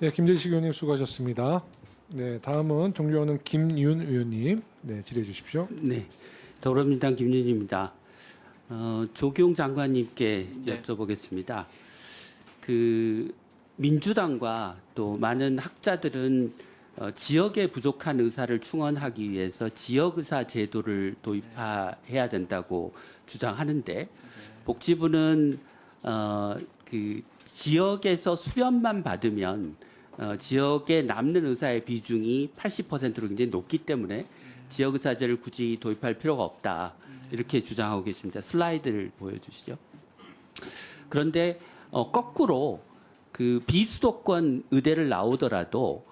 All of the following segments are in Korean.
네, 김재식 의원님 수고하셨습니다. 네, 다음은 존경하는 김윤 의원님, 네, 질의해 주십시오. 네, 더불어민주당 김윤희입니다. 조경 장관님께 네. 여쭤보겠습니다. 그 민주당과 또 많은 학자들은 지역의 부족한 의사를 충원하기 위해서 지역의사 제도를 도입해야 된다고 주장하는데 복지부는 그 지역에서 수련만 받으면 지역에 남는 의사의 비중이 80%로 굉장히 높기 때문에 지역의사제를 굳이 도입할 필요가 없다 이렇게 주장하고 계십니다. 슬라이드를 보여주시죠. 그런데 거꾸로 그 비수도권 의대를 나오더라도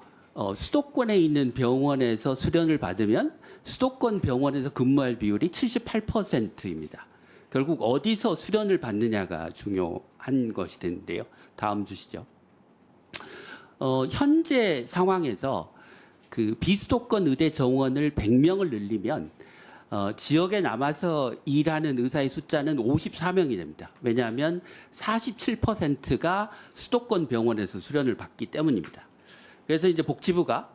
수도권에 있는 병원에서 수련을 받으면 수도권 병원에서 근무할 비율이 78%입니다. 결국 어디서 수련을 받느냐가 중요한 것이 되는데요. 다음 주시죠. 현재 상황에서 그 비수도권 의대 정원을 100명을 늘리면 지역에 남아서 일하는 의사의 숫자는 54명이 됩니다. 왜냐하면 47%가 수도권 병원에서 수련을 받기 때문입니다. 그래서 이제 복지부가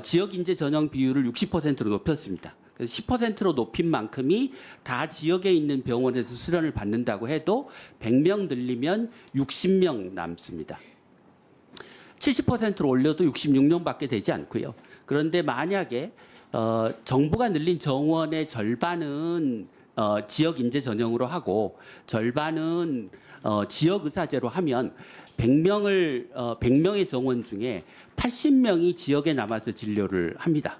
지역 인재 전형 비율을 60%로 높였습니다. 그래서 10%로 높인 만큼이 다 지역에 있는 병원에서 수련을 받는다고 해도 100명 늘리면 60명 남습니다. 70%로 올려도 66명밖에 되지 않고요. 그런데 만약에 정부가 늘린 정원의 절반은 지역 인재 전형으로 하고 절반은 지역 의사제로 하면 100명의 정원 중에 80명이 지역에 남아서 진료를 합니다.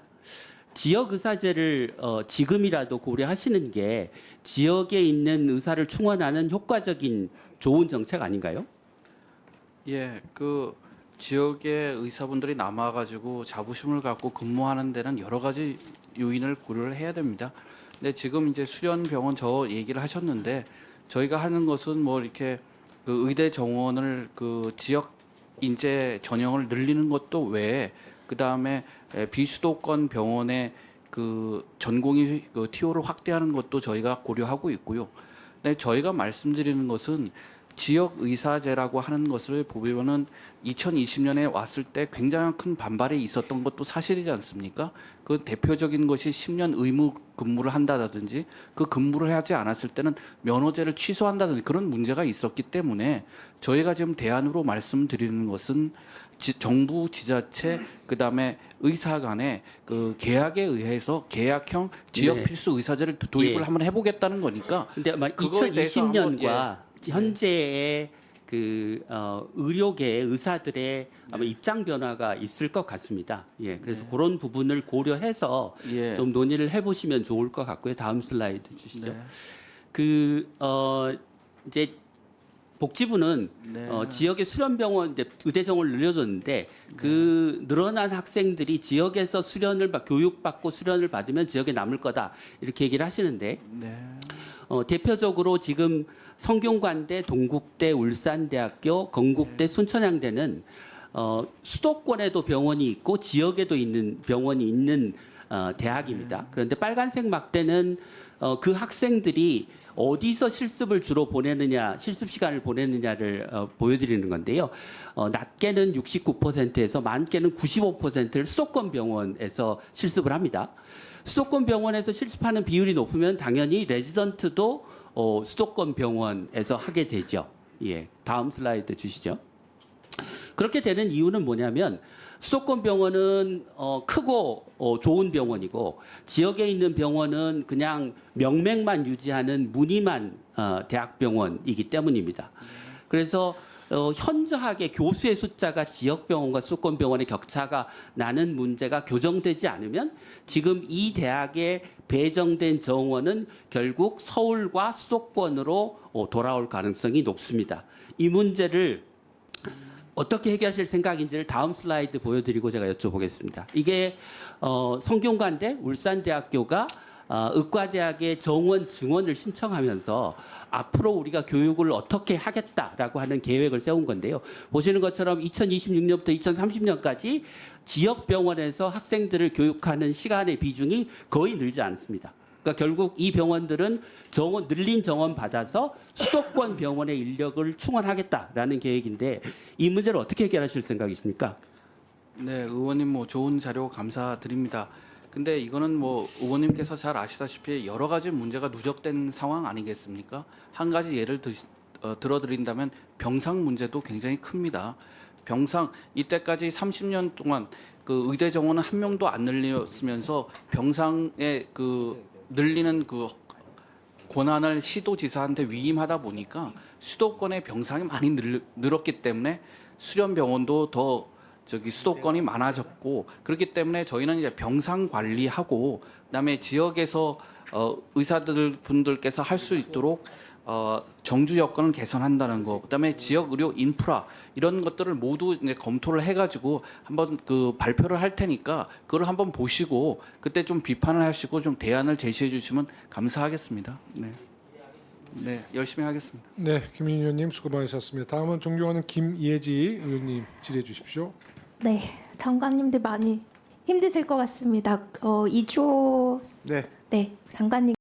지역 의사제를 지금이라도 고려하시는 게 지역에 있는 의사를 충원하는 효과적인 좋은 정책 아닌가요? 예, 그 지역의 의사분들이 남아가지고 자부심을 갖고 근무하는 데는 여러 가지 요인을 고려를 해야 됩니다. 근데 지금 이제 수련병원 저 얘기를 하셨는데 저희가 하는 것은 뭐 이렇게 그 의대 정원을 그 지역 인재 전형을 늘리는 것도 외에 그 다음에 비수도권 병원의 그 전공의 그 TO를 확대하는 것도 저희가 고려하고 있고요. 근데 저희가 말씀드리는 것은 지역 의사제라고 하는 것을 보면은 2020년에 왔을 때 굉장히 큰 반발이 있었던 것도 사실이지 않습니까? 그 대표적인 것이 10년 의무 근무를 한다든지 그 근무를 하지 않았을 때는 면허제를 취소한다든지 그런 문제가 있었기 때문에 저희가 지금 대안으로 말씀드리는 것은 정부, 지자체, 그다음에 의사 간의 그 계약에 의해서 계약형 지역 네. 필수 의사제를 도입을 예. 한번 해보겠다는 거니까. 근데 아마 그거에 대해서 한번, 2020년과 현재의 그 의료계 의사들의 아마 입장 변화가 있을 것 같습니다. 예, 그래서 그런 부분을 고려해서 예. 좀 논의를 해보시면 좋을 것 같고요. 다음 슬라이드 주시죠. 네. 그 이제 복지부는 네. 지역의 수련병원 이제 의대 정원을 늘려줬는데 그 늘어난 학생들이 지역에서 교육받고 수련을 받으면 지역에 남을 거다 이렇게 얘기를 하시는데 네. 대표적으로 지금 성균관대, 동국대, 울산대학교, 건국대, 순천향대는 수도권에도 병원이 있고 지역에도 있는 병원이 있는 대학입니다. 그런데 빨간색 막대는 그 학생들이 어디서 실습을 주로 보내느냐, 실습 시간을 보내느냐를 보여드리는 건데요. 낮게는 69%에서 많게는 95%를 수도권 병원에서 실습을 합니다. 수도권 병원에서 실습하는 비율이 높으면 당연히 레지던트도 수도권 병원에서 하게 되죠. 예, 다음 슬라이드 주시죠. 그렇게 되는 이유는 뭐냐면 수도권 병원은 크고 좋은 병원이고 지역에 있는 병원은 그냥 명맥만 유지하는 무늬만 대학병원이기 때문입니다. 그래서 현저하게 교수의 숫자가 지역병원과 수도권 병원의 격차가 나는 문제가 교정되지 않으면 지금 이 대학에 배정된 정원은 결국 서울과 수도권으로 돌아올 가능성이 높습니다. 이 문제를 어떻게 해결하실 생각인지를 다음 슬라이드 보여드리고 제가 여쭤보겠습니다. 이게 성균관대, 울산대학교가 의과대학의 정원 증원을 신청하면서 앞으로 우리가 교육을 어떻게 하겠다라고 하는 계획을 세운 건데요. 보시는 것처럼 2026년부터 2030년까지 지역병원에서 학생들을 교육하는 시간의 비중이 거의 늘지 않습니다. 그러니까 결국 이 병원들은 늘린 정원 받아서 수도권 병원의 인력을 충원하겠다라는 계획인데 이 문제를 어떻게 해결하실 생각이십니까? 네, 의원님 뭐 좋은 자료 감사드립니다. 근데 이거는 뭐 의원님께서 잘 아시다시피 여러 가지 문제가 누적된 상황 아니겠습니까? 한 가지 예를 들어드린다면 병상 문제도 굉장히 큽니다. 병상 이때까지 30년 동안 그 의대 정원은 한 명도 안 늘렸으면서 병상의 그 늘리는 그 권한을 시도지사한테 위임하다 보니까 수도권의 병상이 많이 늘었기 때문에 수련병원도 더 수도권이 많아졌고, 그렇기 때문에 저희는 이제 병상 관리하고 그다음에 지역에서 의사들 분들께서 할 수 있도록 정주 여건을 개선한다는 거, 그다음에 지역 의료 인프라 이런 것들을 모두 이제 검토를 해가지고 한번 그 발표를 할 테니까 그걸 한번 보시고 그때 좀 비판을 하시고 좀 대안을 제시해 주시면 감사하겠습니다. 네, 네, 열심히 하겠습니다. 네, 김윤 의원님 수고 많으셨습니다. 다음은 존경하는 김예지 의원님 질의해 주십시오. 네, 장관님들 많이 힘드실 것 같습니다. 2조 네. 네, 장관님.